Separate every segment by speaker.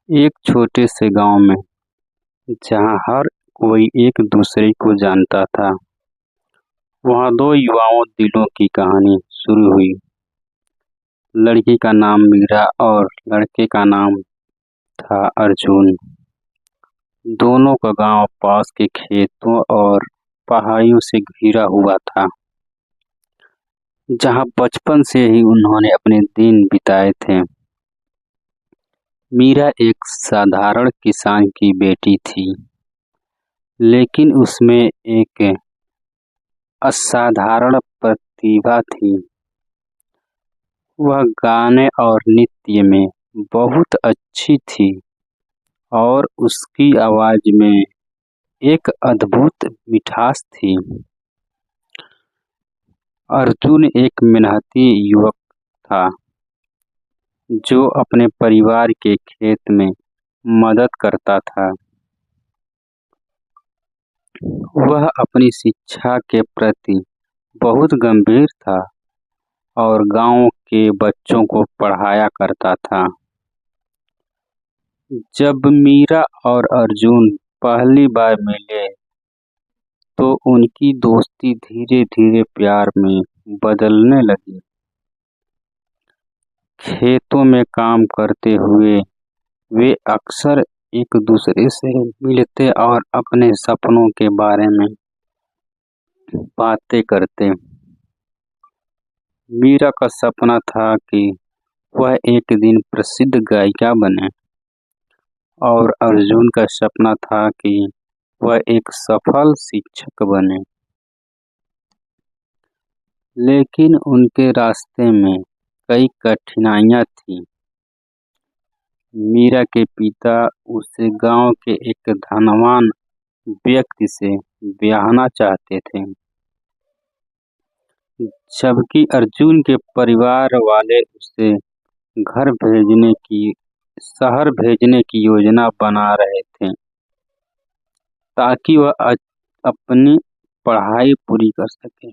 Speaker 1: एक छोटे से गांव में जहां हर कोई एक दूसरे को जानता था, वहां दो युवाओं दिलों की कहानी शुरू हुई। लड़की का नाम मीरा और लड़के का नाम था अर्जुन। दोनों का गांव पास के खेतों और पहाड़ियों से घिरा हुआ था, जहां बचपन से ही उन्होंने अपने दिन बिताए थे। मीरा एक साधारण किसान की बेटी थी, लेकिन उसमें एक असाधारण प्रतिभा थी। वह गाने और नृत्य में बहुत अच्छी थी और उसकी आवाज में एक अद्भुत मिठास थी। अर्जुन एक मेहनती युवक था, जो अपने परिवार के खेत में मदद करता था। वह अपनी शिक्षा के प्रति बहुत गंभीर था और गांव के बच्चों को पढ़ाया करता था। जब मीरा और अर्जुन पहली बार मिले, तो उनकी दोस्ती धीरे धीरे प्यार में बदलने लगी। खेतों में काम करते हुए वे अक्सर एक दूसरे से मिलते और अपने सपनों के बारे में बातें करते। मीरा का सपना था कि वह एक दिन प्रसिद्ध गायिका बने और अर्जुन का सपना था कि वह एक सफल शिक्षक बने। लेकिन उनके रास्ते में कई कठिनाइयां थीं। मीरा के पिता उसे गांव के एक धनवान व्यक्ति से ब्याहना चाहते थे, जबकि अर्जुन के परिवार वाले उसे शहर भेजने की योजना बना रहे थे, ताकि वह अपनी पढ़ाई पूरी कर सके।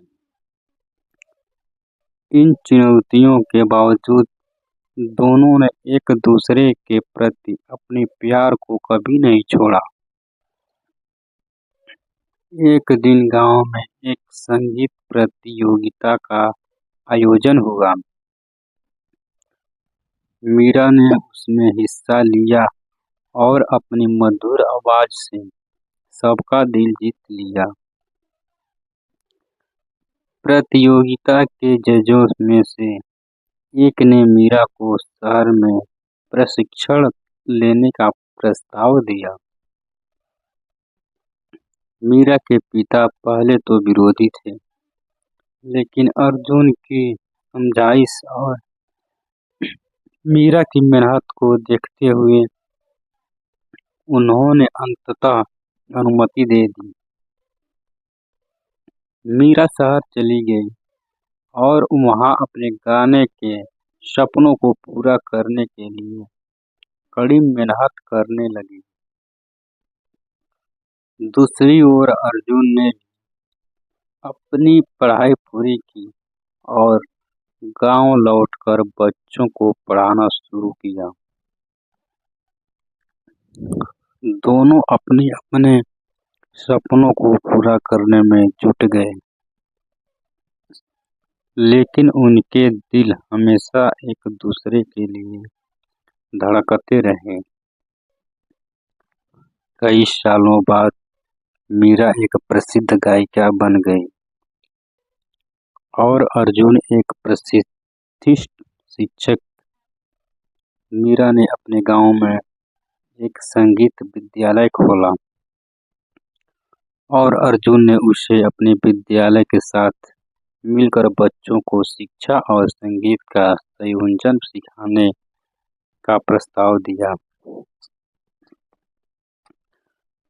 Speaker 1: इन चुनौतियों के बावजूद दोनों ने एक दूसरे के प्रति अपने प्यार को कभी नहीं छोड़ा। एक दिन गांव में एक संगीत प्रतियोगिता का आयोजन हुआ। मीरा ने उसमें हिस्सा लिया और अपनी मधुर आवाज से सबका दिल जीत लिया। प्रतियोगिता के जजों में से एक ने मीरा को शहर में प्रशिक्षण लेने का प्रस्ताव दिया। मीरा के पिता पहले तो विरोधी थे, लेकिन अर्जुन की समझाइश और मीरा की मेहनत को देखते हुए उन्होंने अंततः अनुमति दे दी। मीरा शहर चली गई और वहां अपने गाने के सपनों को पूरा करने के लिए कड़ी मेहनत करने लगी। दूसरी ओर अर्जुन ने अपनी पढ़ाई पूरी की और गांव लौटकर बच्चों को पढ़ाना शुरू किया। दोनों अपने अपने सपनों को पूरा करने में जुट गए, लेकिन उनके दिल हमेशा एक दूसरे के लिए धड़कते रहे। कई सालों बाद मीरा एक प्रसिद्ध गायिका बन गई और अर्जुन एक प्रतिष्ठित शिक्षक। मीरा ने अपने गांव में एक संगीत विद्यालय खोला और अर्जुन ने उसे अपने विद्यालय के साथ मिलकर बच्चों को शिक्षा और संगीत का संयोजन सिखाने का प्रस्ताव दिया।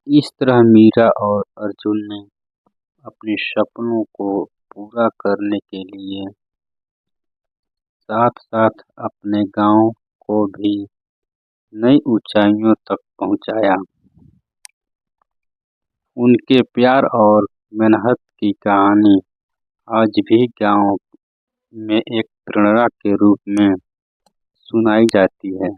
Speaker 1: इस तरह मीरा और अर्जुन ने अपने सपनों को पूरा करने के लिए साथ साथ अपने गांव को भी नई ऊंचाइयों तक पहुंचाया। उनके प्यार और मेहनत की कहानी आज भी गांव में एक प्रेरणा के रूप में सुनाई जाती है।